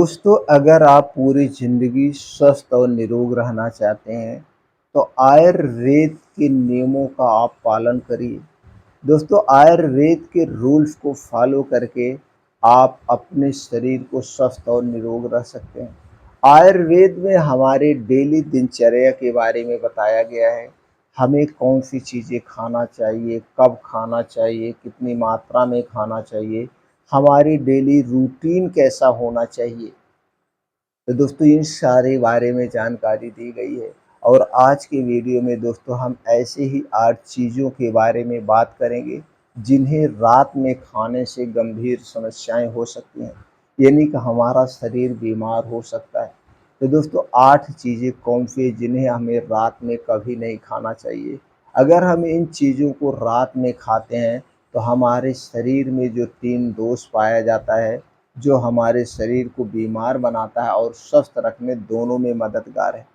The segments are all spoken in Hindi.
दोस्तों, अगर आप पूरी ज़िंदगी स्वस्थ और निरोग रहना चाहते हैं, तो आयुर्वेद के नियमों का आप पालन करिए। दोस्तों, आयुर्वेद के रूल्स को फॉलो करके आप अपने शरीर को स्वस्थ और निरोग रख सकते हैं। आयुर्वेद में हमारे डेली दिनचर्या के बारे में बताया गया है। हमें कौन-सी चीज़ें खाना चाहिए, कब खाना चाहिए, कितनी मात्रा में खाना चाहिए, हमारी डेली रूटीन कैसा होना चाहिए। तो दोस्तों इन सारे बारे में जानकारी दी गई है और आज के वीडियो में दोस्तों हम ऐसे ही 8 चीज़ों के बारे में बात करेंगे जिन्हें रात में खाने से गंभीर समस्याएं हो सकती हैं, यानी कि हमारा शरीर बीमार हो सकता है। तो दोस्तों 8 चीज़ें कौन सी हैं जिन्हें हमें रात में कभी नहीं खाना चाहिए। अगर हम इन चीज़ों को रात में खाते हैं तो हमारे शरीर में जो 3 दोष पाया जाता है, जो हमारे शरीर को बीमार बनाता है और स्वस्थ रखने दोनों में मददगार है,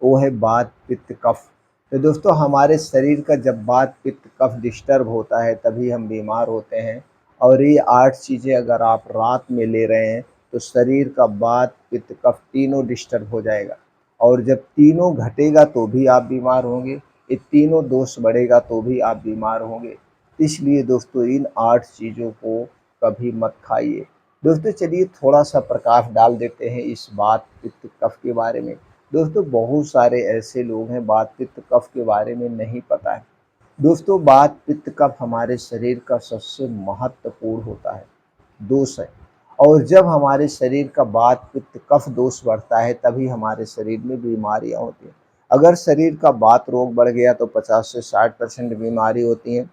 वो है वात, पित्त, कफ। तो दोस्तों हमारे शरीर का जब वात, पित्त, कफ डिस्टर्ब होता है तभी हम बीमार होते हैं। और ये 8 चीज़ें अगर आप रात में ले रहे हैं तो शरीर का वात, पित्त, कफ तीनों डिस्टर्ब हो जाएगा और जब तीनों घटेगा तो भी आप बीमार होंगे, ये तीनों दोष बढ़ेगा तो भी आप बीमार होंगे। इसलिए दोस्तों इन 8 चीज़ों को कभी मत खाइए। दोस्तों चलिए थोड़ा-सा प्रकाश डाल देते हैं इस वात, पित्त, कफ के बारे में। दोस्तों बहुत सारे ऐसे लोग हैं वात, पित्त, कफ के बारे में नहीं पता है। दोस्तों वात, पित्त, कफ हमारे शरीर का सबसे महत्वपूर्ण होता है, दोष है। और जब हमारे शरीर का वात, पित्त, कफ दोष बढ़ता है तभी हमारे शरीर में बीमारियाँ होती हैं। अगर शरीर का वात रोग बढ़ गया तो 50 से 60% बीमारी होती हैं।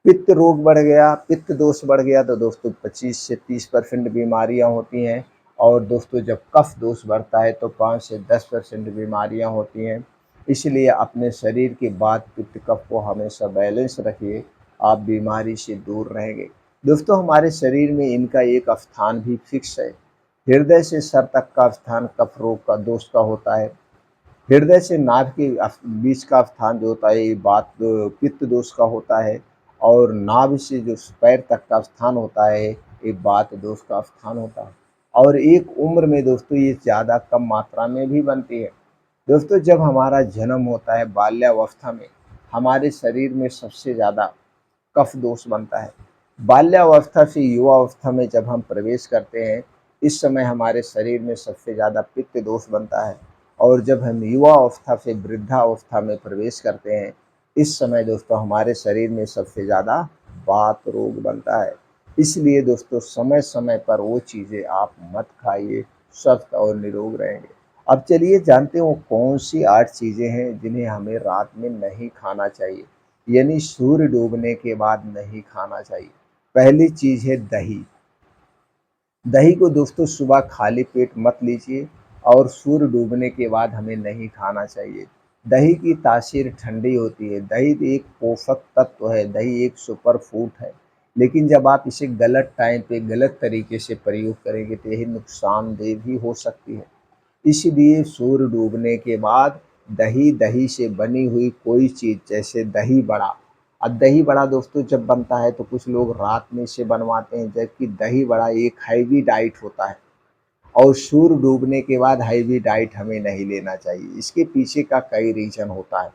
पित्त रोग बढ़ गया, पित्त दोष बढ़ गया तो दोस्तों 25 से 30% बीमारियाँ होती हैं। और दोस्तों जब कफ दोष बढ़ता है तो 5 से 10% बीमारियाँ होती हैं। इसलिए अपने शरीर के वात, पित्त, कफ को हमेशा बैलेंस रखिए, आप बीमारी से दूर रहेंगे। दोस्तों हमारे शरीर में इनका एक स्थान भी फिक्स है। हृदय से सर तक का स्थान कफ रोग का दोष का होता है। हृदय से नाभि के बीच का स्थान जो होता है ये बात पित्त दोष का होता है। और नाभि से जो पैर तक का स्थान होता है ये वात दोष का स्थान होता है। और एक उम्र में दोस्तों ये ज़्यादा कम मात्रा में भी बनती है। दोस्तों जब हमारा जन्म होता है बाल्यावस्था में हमारे शरीर में सबसे ज़्यादा कफ दोष बनता है। बाल्यावस्था से युवावस्था में जब हम प्रवेश करते हैं इस समय हमारे शरीर में सबसे ज़्यादा पित्त दोष बनता है। और जब हम युवा अवस्था से वृद्धावस्था में प्रवेश करते हैं इस समय दोस्तों हमारे शरीर में सबसे ज़्यादा वात रोग बनता है। इसलिए दोस्तों समय समय पर वो चीज़ें आप मत खाइए, स्वस्थ और निरोग रहेंगे। अब चलिए जानते हो कौन सी 8 चीज़ें हैं जिन्हें हमें रात में नहीं खाना चाहिए, यानी सूर्य डूबने के बाद नहीं खाना चाहिए। पहली चीज़ है दही। दही को दोस्तों सुबह खाली पेट मत लीजिए और सूर्य डूबने के बाद हमें नहीं खाना चाहिए। दही की तासीर ठंडी होती है, दही एक पोषक तत्व है, दही एक सुपर फूड है। लेकिन जब आप इसे गलत टाइम पे गलत तरीके से प्रयोग करेंगे तो यही नुकसानदेह भी हो सकती है। इसलिए सूर्य डूबने के बाद दही, दही से बनी हुई कोई चीज़ जैसे दही बड़ा। अब दही बड़ा दोस्तों जब बनता है तो कुछ लोग रात में इसे बनवाते हैं, जबकि दही बड़ा एक हैवी डाइट होता है और सूर्य डूबने के बाद हैवी डाइट हमें नहीं लेना चाहिए। इसके पीछे का कई रीज़न होता है,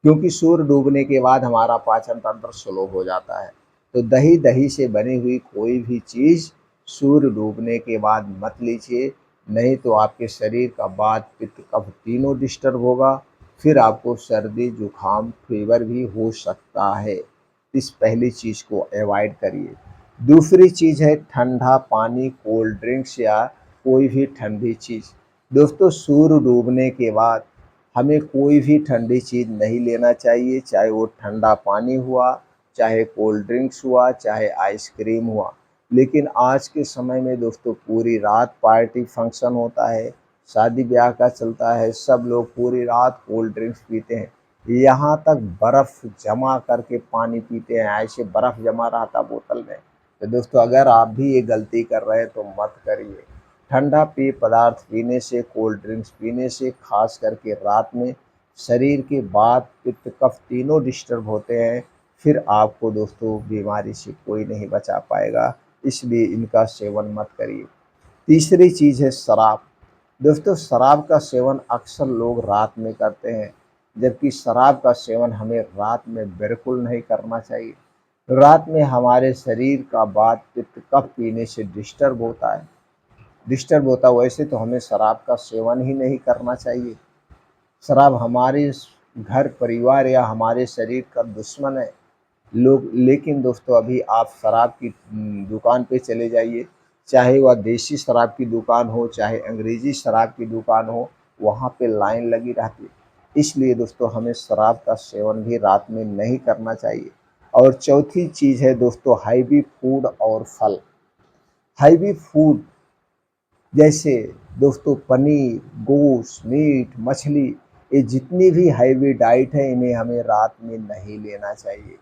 क्योंकि सूर्य डूबने के बाद हमारा पाचन तंत्र स्लो हो जाता है। तो दही, दही से बनी हुई कोई भी चीज़ सूर्य डूबने के बाद मत लीजिए, नहीं तो आपके शरीर का वात, पित्त, कफ तीनों डिस्टर्ब होगा। फिर आपको सर्दी, जुकाम, फीवर भी हो सकता है। इस पहली चीज़ को अवॉइड करिए। दूसरी चीज़ है ठंडा पानी, कोल्ड ड्रिंक्स या कोई भी ठंडी चीज़। दोस्तों सूर्य डूबने के बाद हमें कोई भी ठंडी चीज़ नहीं लेना चाहिए, चाहे वो ठंडा पानी हुआ, चाहे कोल्ड ड्रिंक्स हुआ, चाहे आइसक्रीम हुआ। लेकिन आज के समय में दोस्तों पूरी रात पार्टी फंक्शन होता है, शादी ब्याह का चलता है, सब लोग पूरी रात कोल्ड ड्रिंक्स पीते हैं। यहाँ तक बर्फ़ जमा करके पानी पीते हैं, ऐसे बर्फ़ जमा रहता बोतल में। तो दोस्तों अगर आप भी ये गलती कर रहे हैं तो मत करिए। ठंडा पेय पदार्थ पीने से, कोल्ड ड्रिंक्स पीने से खास करके रात में शरीर के वात, पित्त, कफ तीनों डिस्टर्ब होते हैं। फिर आपको दोस्तों बीमारी से कोई नहीं बचा पाएगा, इसलिए इनका सेवन मत करिए। तीसरी चीज़ है शराब। दोस्तों शराब का सेवन अक्सर लोग रात में करते हैं, जबकि शराब का सेवन हमें रात में बिल्कुल नहीं करना चाहिए। रात में हमारे शरीर का वात पित्त कफ पीने से डिस्टर्ब होता है, वैसे तो हमें शराब का सेवन ही नहीं करना चाहिए। शराब हमारे घर परिवार या हमारे शरीर का दुश्मन है। लोग लेकिन दोस्तों अभी आप शराब की दुकान पे चले जाइए, चाहे वह देसी शराब की दुकान हो, चाहे अंग्रेजी शराब की दुकान हो, वहाँ पे लाइन लगी रहती है। इसलिए दोस्तों हमें शराब का सेवन भी रात में नहीं करना चाहिए। और चौथी चीज़ है दोस्तों हैवी फूड और फल। हैवी फूड जैसे दोस्तों पनीर, गोश्त, मीट, मछली, ये जितनी भी हैवी डाइट है इन्हें हमें रात में नहीं लेना चाहिए।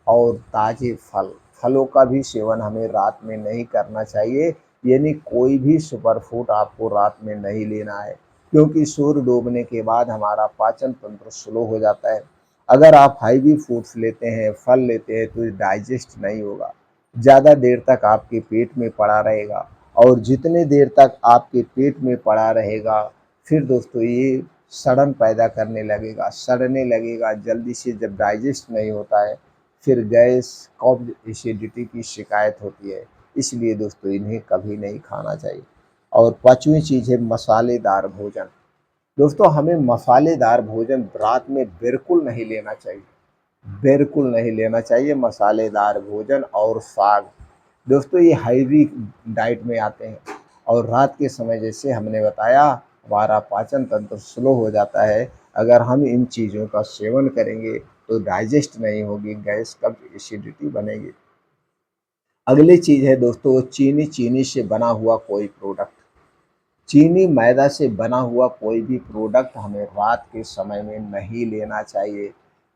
और ताज़े फल, फलों का भी सेवन हमें रात में नहीं करना चाहिए, यानी कोई भी सुपर फूड आपको रात में नहीं लेना है, क्योंकि सूर्य डूबने के बाद हमारा पाचन तंत्र स्लो हो जाता है। अगर आप हैवी फूड्स लेते हैं, फल लेते हैं, तो ये डाइजेस्ट नहीं होगा, ज़्यादा देर तक आपके पेट में पड़ा रहेगा। और जितने देर तक आपके पेट में पड़ा रहेगा, फिर दोस्तों ये सड़न पैदा करने लगेगा, सड़ने लगेगा जल्दी से। जब डाइजेस्ट नहीं होता है फिर गैस, कब्ज, एसिडिटी की शिकायत होती है। इसलिए दोस्तों इन्हें कभी नहीं खाना चाहिए। और पाँचवीं चीज़ है मसालेदार भोजन। दोस्तों हमें मसालेदार भोजन रात में बिल्कुल नहीं लेना चाहिए, बिल्कुल नहीं लेना चाहिए मसालेदार भोजन और साग। दोस्तों ये हैवी डाइट में आते हैं, और रात के समय जैसे हमने बताया हमारा पाचन तंत्र स्लो हो जाता है। अगर हम इन चीज़ों का सेवन करेंगे तो डाइजेस्ट नहीं होगी, गैस, कब्ज, एसिडिटी बनेगी। अगली चीज़ है दोस्तों चीनी, चीनी से बना हुआ कोई प्रोडक्ट। चीनी मैदा से बना हुआ कोई भी प्रोडक्ट हमें रात के समय में नहीं लेना चाहिए।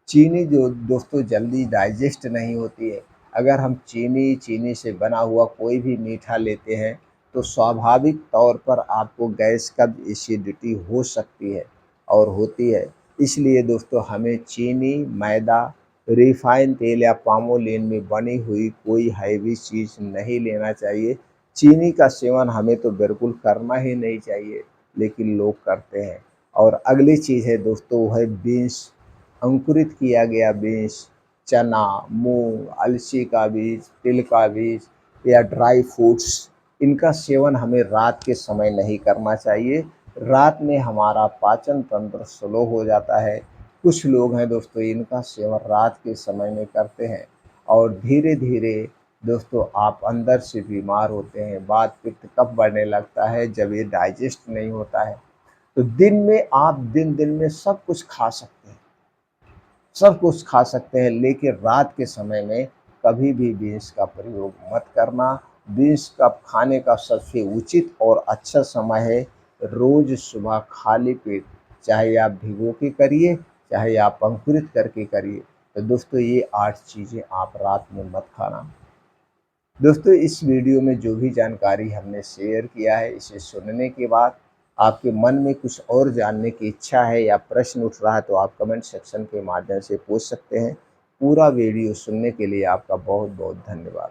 चीनी जो दोस्तों जल्दी डाइजेस्ट नहीं होती है। अगर हम चीनी से बना हुआ कोई भी मीठा लेते हैं तो स्वाभाविक तौर पर आपको गैस, कब्ज, एसिडिटी हो सकती है और होती है। इसलिए दोस्तों हमें चीनी, मैदा, रिफाइन तेल या पामोलिन में बनी हुई कोई हैवी चीज़ नहीं लेना चाहिए। चीनी का सेवन हमें तो बिल्कुल करना ही नहीं चाहिए, लेकिन लोग करते हैं। और अगली चीज़ है दोस्तों वो है बीन्स, अंकुरित किया गया बीन्स, चना, मूंग, अलसी का बीज, तिल का बीज या ड्राई फ्रूट्स, इनका सेवन हमें रात के समय नहीं करना चाहिए। रात में हमारा पाचन तंत्र स्लो हो जाता है। कुछ लोग हैं दोस्तों इनका सेवन रात के समय में करते हैं, और धीरे धीरे दोस्तों आप अंदर से बीमार होते हैं, वात पित्त कफ बढ़ने लगता है जब ये डाइजेस्ट नहीं होता है। तो दिन में आप दिन में सब कुछ खा सकते हैं, सब कुछ खा सकते हैं, लेकिन रात के समय में कभी भी बीन्स का प्रयोग मत करना। बीन्स का खाने का सबसे उचित और अच्छा समय है रोज़ सुबह खाली पेट, चाहे आप भिगो के करिए, चाहे आप अंकुरित करके करिए। तो दोस्तों ये 8 चीज़ें आप रात में मत खाना। दोस्तों इस वीडियो में जो भी जानकारी हमने शेयर किया है, इसे सुनने के बाद आपके मन में कुछ और जानने की इच्छा है या प्रश्न उठ रहा है तो आप कमेंट सेक्शन के माध्यम से पूछ सकते हैं। पूरा वीडियो सुनने के लिए आपका बहुत बहुत धन्यवाद।